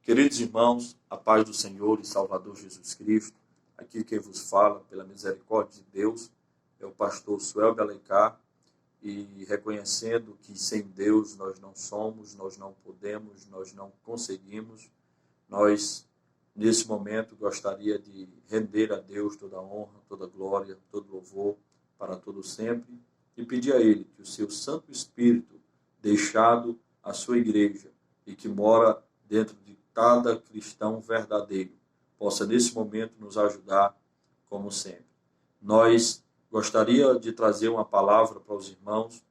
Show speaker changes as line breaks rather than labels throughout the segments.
Queridos irmãos, a paz do Senhor e Salvador Jesus Cristo, aqui quem vos fala, pela misericórdia de Deus, é o pastor Suel de Alencar, e reconhecendo que sem Deus nós não somos, nós não podemos, nós não conseguimos, nós, nesse momento, gostaria de render a Deus toda a honra, toda a glória, todo louvor para todo sempre, e pedir a Ele que o seu Santo Espírito, deixado à sua igreja e que mora dentro de cada cristão verdadeiro, possa nesse momento nos ajudar como sempre. Nós gostaria de trazer uma palavra para os irmãos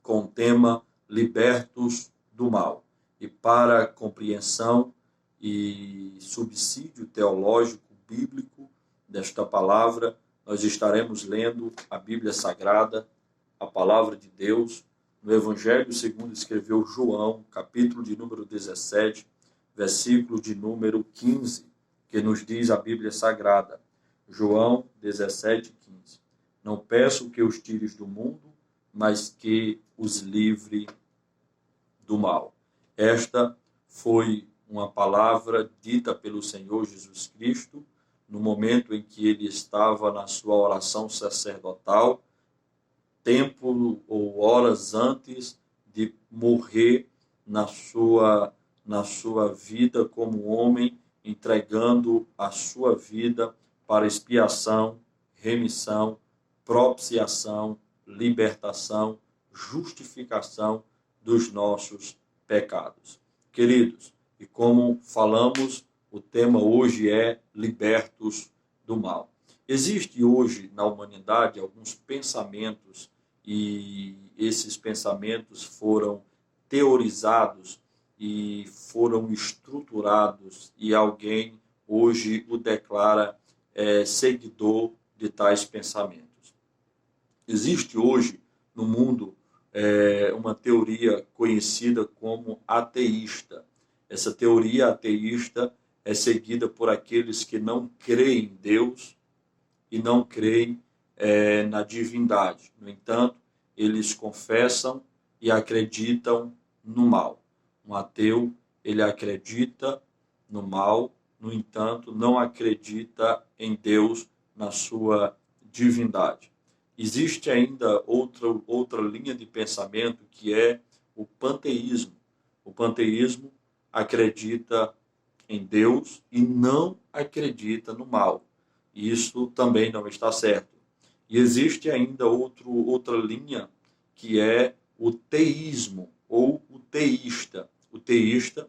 com o tema Libertos do Mal. E para compreensão e subsídio teológico bíblico desta palavra, nós estaremos lendo a Bíblia Sagrada, a palavra de Deus, no Evangelho segundo escreveu João, capítulo de número 17, versículo de número 15, que nos diz a Bíblia Sagrada. João 17, 15. Não peço que os tires do mundo, mas que os livre do mal. Esta foi uma palavra dita pelo Senhor Jesus Cristo no momento em que ele estava na sua oração sacerdotal, tempo ou horas antes de morrer na sua vida como homem, entregando a sua vida para expiação, remissão, propiciação, libertação, justificação dos nossos pecados. Queridos, e como falamos, o tema hoje é libertos do mal. Existe hoje na humanidade alguns pensamentos e esses pensamentos foram teorizados e foram estruturados e alguém hoje o declara seguidor de tais pensamentos. Existe hoje no mundo uma teoria conhecida como ateísta. Essa teoria ateísta é seguida por aqueles que não creem em Deus e não creem na divindade. No entanto, eles confessam e acreditam no mal. Um ateu, ele acredita no mal, no entanto, não acredita em Deus, na sua divindade. Existe ainda outra linha de pensamento que é o panteísmo. O panteísmo acredita em Deus e não acredita no mal. Isso também não está certo. E existe ainda outra linha que é o teísmo ou o teísta. O teísta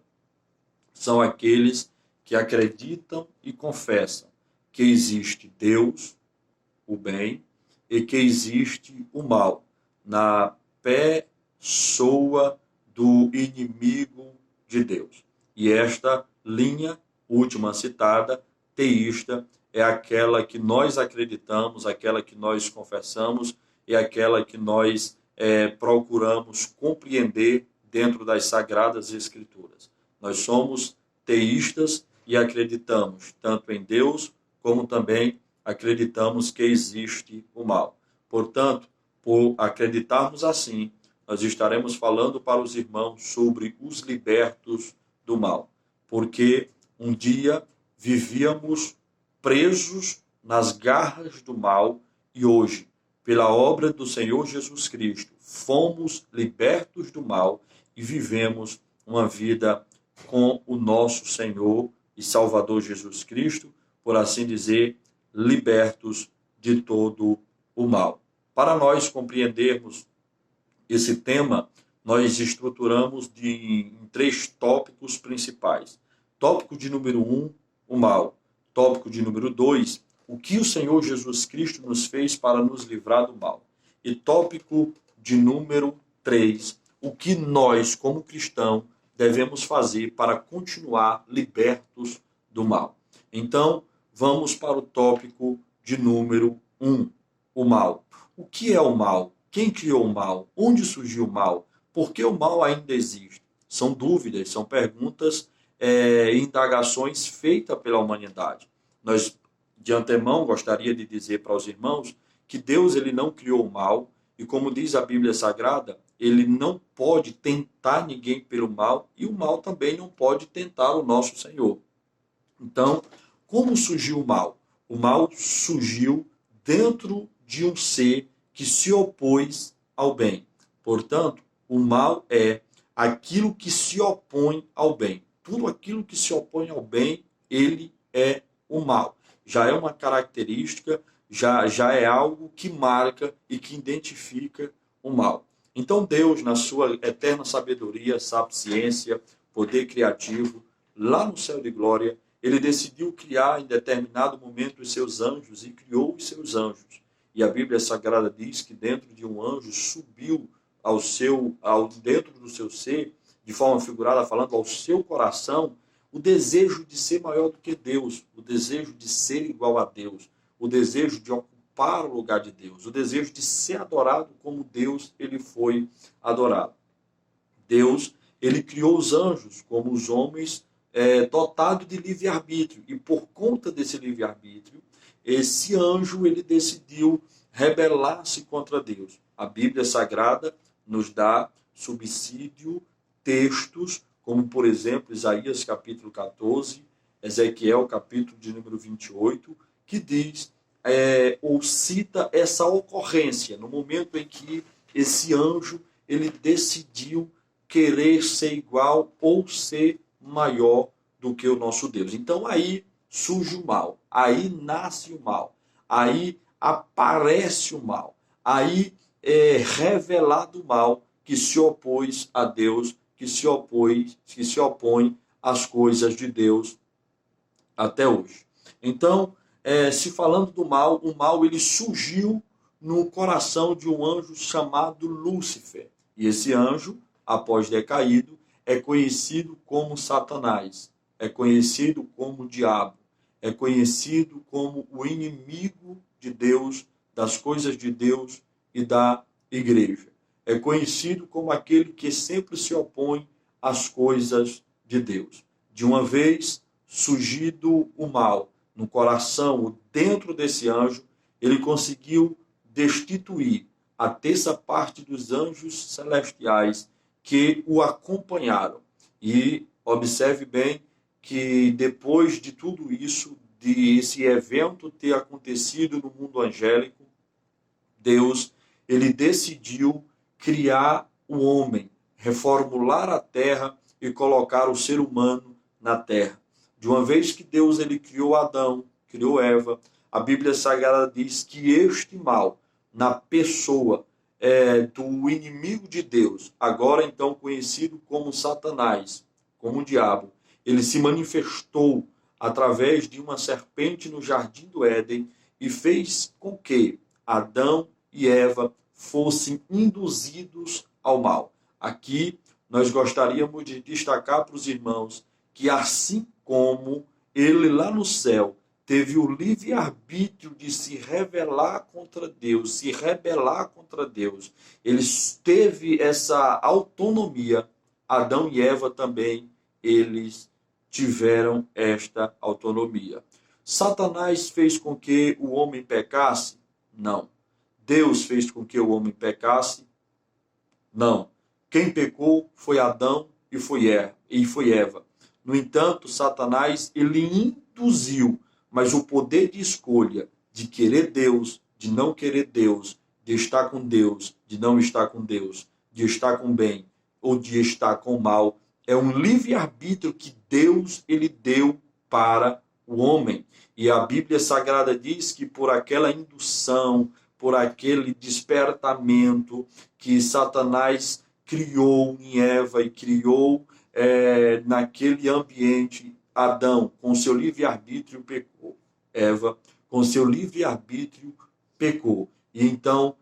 são aqueles que acreditam e confessam que existe Deus, o bem, e que existe o mal, na pessoa do inimigo de Deus. E esta linha última citada, teísta, é aquela que nós acreditamos, aquela que nós confessamos e aquela que nós procuramos compreender dentro das Sagradas Escrituras. Nós somos teístas e acreditamos tanto em Deus como também acreditamos que existe o mal. Portanto, por acreditarmos assim, nós estaremos falando para os irmãos sobre os libertos do mal. Porque um dia vivíamos presos nas garras do mal e hoje, pela obra do Senhor Jesus Cristo, fomos libertos do mal e vivemos uma vida com o nosso Senhor e Salvador Jesus Cristo, por assim dizer, libertos de todo o mal. Para nós compreendermos esse tema, nós estruturamos em 3 tópicos principais. Tópico de número 1, o mal. Tópico de número 2, o que o Senhor Jesus Cristo nos fez para nos livrar do mal. E tópico de número 3, o que nós, como cristãos, devemos fazer para continuar libertos do mal. Então, vamos para o tópico de número 1, o mal. O que é o mal? Quem criou o mal? Onde surgiu o mal? Por que o mal ainda existe? São dúvidas, são perguntas e indagações feitas pela humanidade. Nós, de antemão, gostaria de dizer para os irmãos que Deus ele não criou o mal e como diz a Bíblia Sagrada, ele não pode tentar ninguém pelo mal, e o mal também não pode tentar o nosso Senhor. Então, como surgiu o mal? O mal surgiu dentro de um ser que se opôs ao bem. Portanto, o mal é aquilo que se opõe ao bem. Tudo aquilo que se opõe ao bem, ele é o mal. Já é uma característica, já é algo que marca e que identifica o mal. Então Deus, na sua eterna sabedoria, sapiência, poder criativo, lá no céu de glória, ele decidiu criar em determinado momento os seus anjos e criou os seus anjos. E a Bíblia Sagrada diz que dentro de um anjo subiu dentro do seu ser, de forma figurada, falando ao seu coração, o desejo de ser maior do que Deus, o desejo de ser igual a Deus, o desejo de ocupar o lugar de Deus, o desejo de ser adorado como Deus ele foi adorado. Deus, ele criou os anjos como os homens dotados de livre-arbítrio, e por conta desse livre-arbítrio, esse anjo ele decidiu rebelar-se contra Deus. A Bíblia Sagrada nos dá subsídio textos, como por exemplo Isaías capítulo 14, Ezequiel capítulo de número 28, que diz, ou cita essa ocorrência, no momento em que esse anjo ele decidiu querer ser igual ou ser maior do que o nosso Deus. Então aí surge o mal, aí nasce o mal, aí aparece o mal, aí é revelado o mal que se opôs a Deus, que se opõe às coisas de Deus até hoje. Então, se falando do mal, o mal ele surgiu no coração de um anjo chamado Lúcifer. E esse anjo, após decaído, é conhecido como Satanás, é conhecido como o diabo, é conhecido como o inimigo de Deus, das coisas de Deus e da igreja. É conhecido como aquele que sempre se opõe às coisas de Deus. De uma vez surgido o mal no coração, dentro desse anjo, ele conseguiu destituir a terça parte dos anjos celestiais que o acompanharam. E observe bem que depois de tudo isso, de esse evento ter acontecido no mundo angélico, Deus, ele decidiu criar o homem, reformular a terra e colocar o ser humano na terra. De uma vez que Deus ele criou Adão, criou Eva, a Bíblia Sagrada diz que este mal, na pessoa do inimigo de Deus, agora então conhecido como Satanás, como o diabo, ele se manifestou através de uma serpente no jardim do Éden e fez com que Adão e Eva fossem induzidos ao mal. Aqui nós gostaríamos de destacar para os irmãos que assim como ele lá no céu teve o livre-arbítrio de se rebelar contra Deus, se rebelar contra Deus, ele teve essa autonomia, Adão e Eva também, eles tiveram esta autonomia. Satanás fez com que o homem pecasse? Não. Deus fez com que o homem pecasse? Não. Quem pecou foi Adão e foi Eva. No entanto, Satanás, ele induziu, mas o poder de escolha de querer Deus, de não querer Deus, de estar com Deus, de não estar com Deus, de estar com bem ou de estar com mal, é um livre-arbítrio que Deus ele deu para o homem. E a Bíblia Sagrada diz que por aquela indução, por aquele despertamento que Satanás criou em Eva e criou naquele ambiente, Adão, com seu livre-arbítrio, pecou. Eva, com seu livre-arbítrio, pecou. E então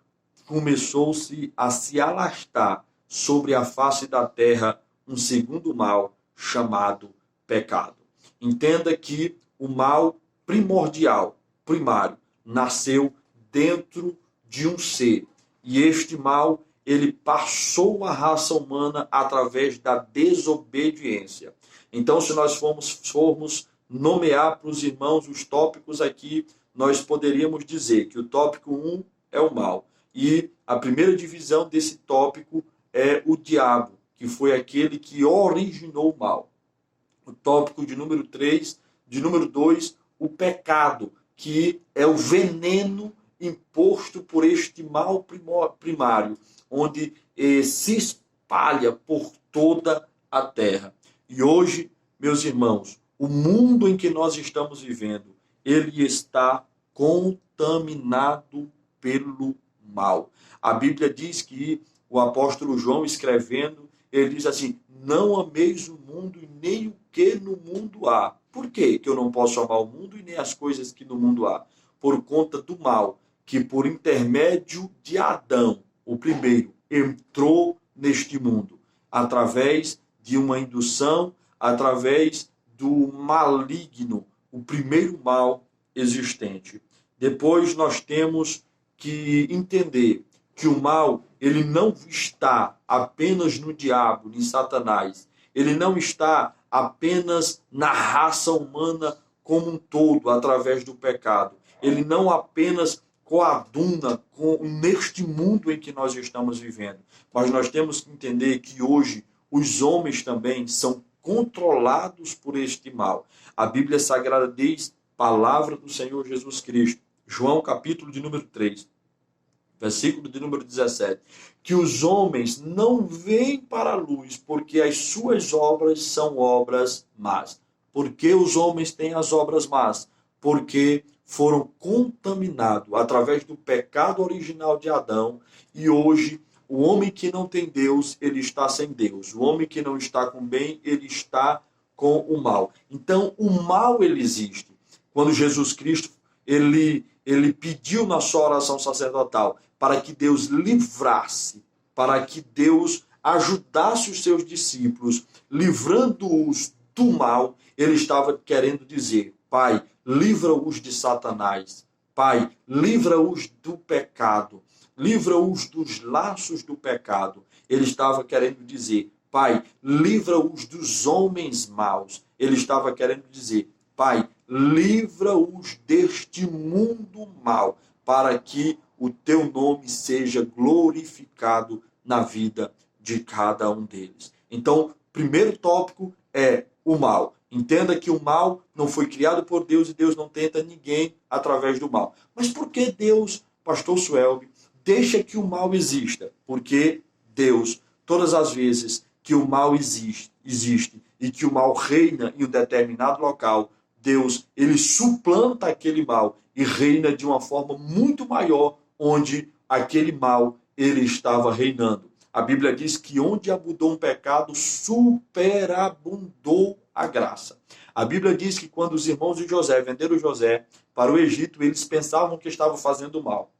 começou-se a se alastrar sobre a face da terra um segundo mal chamado pecado. Entenda que o mal primordial, primário, nasceu dentro de um ser. E este mal, ele passou a raça humana através da desobediência. Então, se nós formos nomear para os irmãos os tópicos aqui, nós poderíamos dizer que o tópico 1 é o mal. E a primeira divisão desse tópico é o diabo, que foi aquele que originou o mal. O tópico de número 3, de número 2, o pecado, que é o veneno imposto por este mal primário, onde se espalha por toda a terra. E hoje, meus irmãos, o mundo em que nós estamos vivendo, ele está contaminado pelo mal. A Bíblia diz que o apóstolo João, escrevendo, ele diz assim: não ameis o mundo e nem o que no mundo há. Por que eu não posso amar o mundo e nem as coisas que no mundo há? Por conta do mal, que por intermédio de Adão, o primeiro, entrou neste mundo, através de uma indução, através do maligno, o primeiro mal existente. Depois nós temos que entender que o mal, ele não está apenas no diabo, em Satanás. Ele não está apenas na raça humana como um todo, através do pecado. Ele não apenas coaduna neste mundo em que nós estamos vivendo. Mas nós temos que entender que hoje os homens também são controlados por este mal. A Bíblia Sagrada diz, palavra do Senhor Jesus Cristo, João capítulo de número 3, versículo de número 17, que os homens não vêm para a luz porque as suas obras são obras más. Por que os homens têm as obras más? Porque foram contaminados através do pecado original de Adão, e hoje o homem que não tem Deus, ele está sem Deus. O homem que não está com bem, ele está com o mal. Então, o mal, ele existe. Quando Jesus Cristo, ele pediu na sua oração sacerdotal para que Deus livrasse, para que Deus ajudasse os seus discípulos, livrando-os do mal, ele estava querendo dizer: Pai, livra-os de Satanás. Pai, livra-os do pecado. Livra-os dos laços do pecado. Ele estava querendo dizer: Pai, livra-os dos homens maus. Ele estava querendo dizer: Pai, livra-os deste mundo mau, para que o teu nome seja glorificado na vida de cada um deles. Então, primeiro tópico é o mal. Entenda que o mal não foi criado por Deus e Deus não tenta ninguém através do mal. Mas por que Deus, pastor Suelbe, deixa que o mal exista? Porque Deus, todas as vezes que o mal existe e que o mal reina em um determinado local, Deus, ele suplanta aquele mal e reina de uma forma muito maior onde aquele mal ele estava reinando. A Bíblia diz que onde abundou um pecado, superabundou a graça. A Bíblia diz que quando os irmãos de José venderam José para o Egito, eles pensavam que estavam fazendo mal.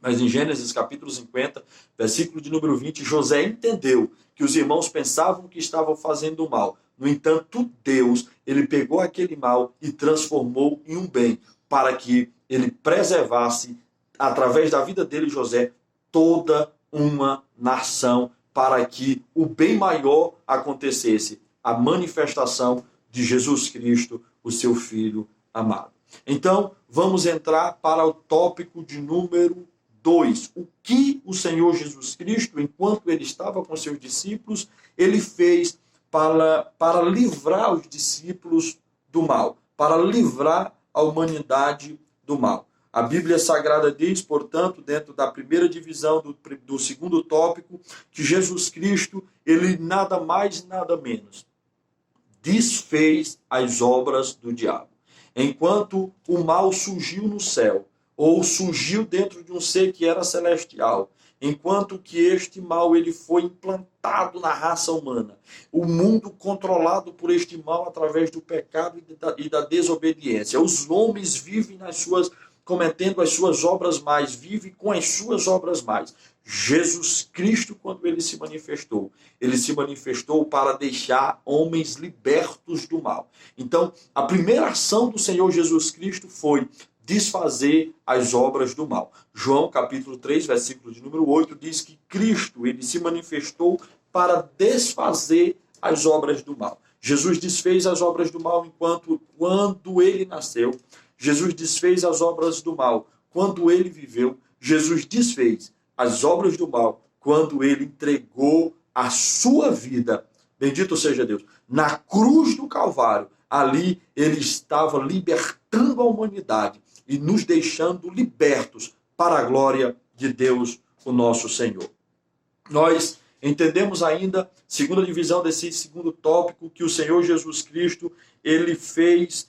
Mas em Gênesis capítulo 50, versículo de número 20, José entendeu que os irmãos pensavam que estavam fazendo mal. No entanto, Deus, ele pegou aquele mal e transformou em um bem, para que ele preservasse, através da vida dele, José, toda uma nação, para que o bem maior acontecesse, a manifestação de Jesus Cristo, o seu Filho amado. Então, vamos entrar para o tópico de número 2. O que o Senhor Jesus Cristo, enquanto ele estava com seus discípulos, ele fez para livrar os discípulos do mal, para livrar a humanidade do mal. A Bíblia Sagrada diz, portanto, dentro da primeira divisão do segundo tópico, que Jesus Cristo, ele nada mais e nada menos desfez as obras do diabo. Enquanto o mal surgiu no céu, ou surgiu dentro de um ser que era celestial, enquanto que este mal ele foi implantado na raça humana, o mundo controlado por este mal através do pecado e da desobediência, os homens vivem cometendo as suas obras mais, vivem com as suas obras mais. Jesus Cristo, quando ele se manifestou para deixar homens libertos do mal. Então, a primeira ação do Senhor Jesus Cristo foi desfazer as obras do mal. João capítulo 3, versículo de número 8, diz que Cristo, ele se manifestou para desfazer as obras do mal. Jesus desfez as obras do mal quando ele nasceu. Jesus desfez as obras do mal quando ele viveu. Jesus desfez as obras do mal, quando ele entregou a sua vida, bendito seja Deus, na cruz do Calvário. Ali ele estava libertando a humanidade e nos deixando libertos para a glória de Deus, o nosso Senhor. Nós entendemos ainda, segunda divisão desse segundo tópico, que o Senhor Jesus Cristo, ele fez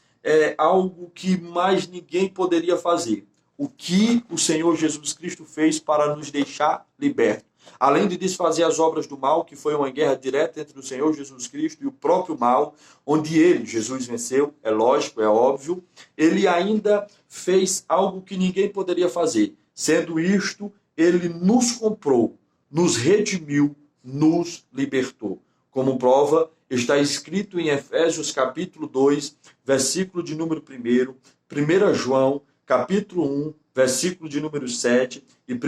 algo que mais ninguém poderia fazer. O que o Senhor Jesus Cristo fez para nos deixar libertos. Além de desfazer as obras do mal, que foi uma guerra direta entre o Senhor Jesus Cristo e o próprio mal, onde ele, Jesus, venceu, é lógico, é óbvio, ele ainda fez algo que ninguém poderia fazer. Sendo isto, ele nos comprou, nos redimiu, nos libertou. Como prova, está escrito em Efésios capítulo 2, versículo de número 1, 1 João capítulo 1, versículo de número 7 e 1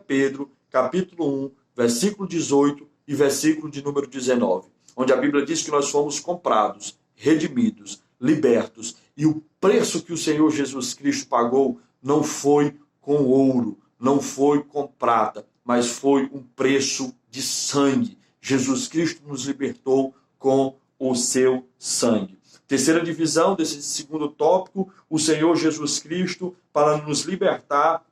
Pedro capítulo 1, versículo 18 e versículo de número 19, onde a Bíblia diz que nós fomos comprados, redimidos, libertos, e o preço que o Senhor Jesus Cristo pagou não foi com ouro, não foi com prata, mas foi um preço de sangue. Jesus Cristo nos libertou com o seu sangue. Terceira divisão desse segundo tópico, o Senhor Jesus Cristo, para nos libertar,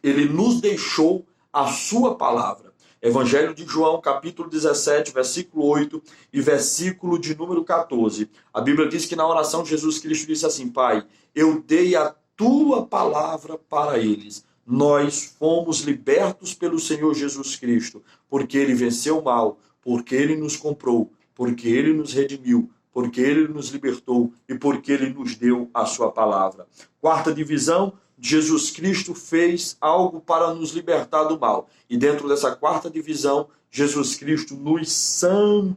ele nos deixou a sua palavra. Evangelho de João, capítulo 17, versículo 8 e versículo de número 14. A Bíblia diz que na oração Jesus Cristo disse assim: Pai, eu dei a tua palavra para eles. Nós fomos libertos pelo Senhor Jesus Cristo, porque ele venceu o mal, porque ele nos comprou, porque ele nos redimiu, porque ele nos libertou e porque ele nos deu a sua palavra. Quarta divisão, Jesus Cristo fez algo para nos libertar do mal. E dentro dessa quarta divisão, Jesus Cristo nos santificou.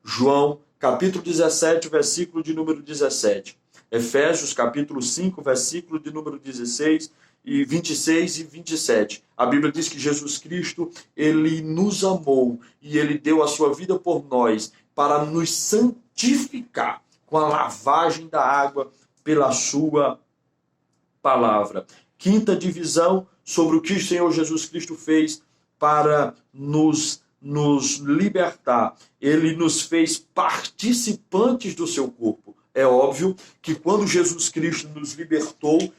João, capítulo 17, versículo de número 17. Efésios, capítulo 5, versículo de número 16 e 26 e 27. A Bíblia diz que Jesus Cristo, ele nos amou e ele deu a sua vida por nós para nos santificar com a lavagem da água pela sua palavra. Quinta divisão sobre o que o Senhor Jesus Cristo fez para nos libertar. Ele nos fez participantes do seu corpo. É óbvio que quando Jesus Cristo nos libertou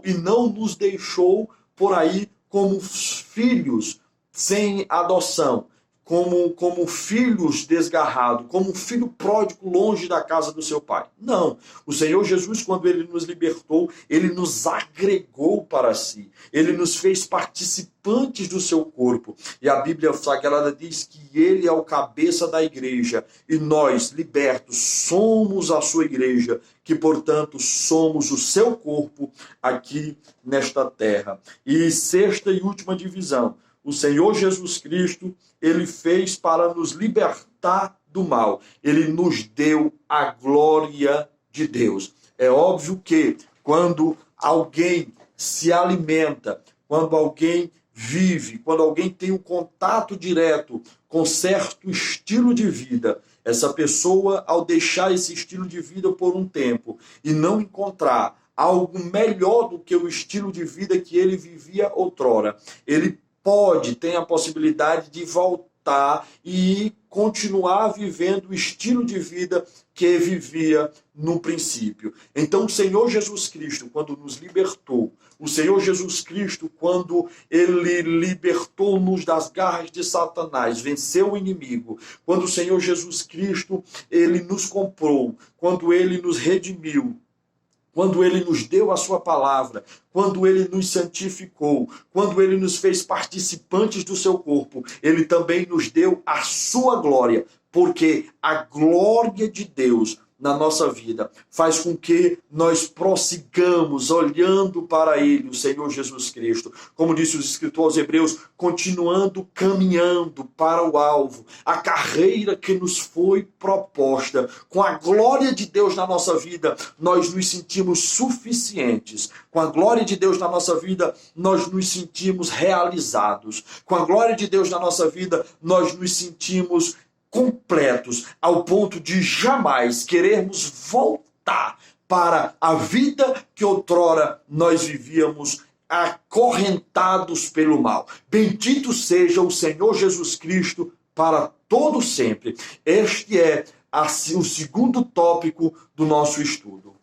e não nos deixou por aí como filhos sem adoção, como filhos desgarrados, como um filho pródigo longe da casa do seu pai. Não. O Senhor Jesus, quando ele nos libertou, ele nos agregou para si. Ele nos fez participantes do seu corpo. E a Bíblia Sagrada diz que ele é o cabeça da igreja. E nós, libertos, somos a sua igreja, que, portanto, somos o seu corpo aqui nesta terra. E sexta e última divisão. O Senhor Jesus Cristo, ele fez para nos libertar do mal. Ele nos deu a glória de Deus. É óbvio que quando alguém se alimenta, quando alguém vive, quando alguém tem um contato direto com certo estilo de vida, essa pessoa, ao deixar esse estilo de vida por um tempo e não encontrar algo melhor do que o estilo de vida que ele vivia outrora, ele tem a possibilidade de voltar e continuar vivendo o estilo de vida que vivia no princípio. Então, o Senhor Jesus Cristo, quando nos libertou, o Senhor Jesus Cristo, quando ele libertou-nos das garras de Satanás, venceu o inimigo, quando o Senhor Jesus Cristo, ele nos comprou, quando ele nos redimiu, quando ele nos deu a sua palavra, quando ele nos santificou, quando ele nos fez participantes do seu corpo, ele também nos deu a sua glória, porque a glória de Deus na nossa vida faz com que nós prossigamos olhando para ele, o Senhor Jesus Cristo. Como disse o escritor aos Hebreus, continuando caminhando para o alvo, a carreira que nos foi proposta. Com a glória de Deus na nossa vida, nós nos sentimos suficientes. Com a glória de Deus na nossa vida, nós nos sentimos realizados. Com a glória de Deus na nossa vida, nós nos sentimos completos, ao ponto de jamais querermos voltar para a vida que outrora nós vivíamos acorrentados pelo mal. Bendito seja o Senhor Jesus Cristo para todo sempre. Este é o segundo tópico do nosso estudo.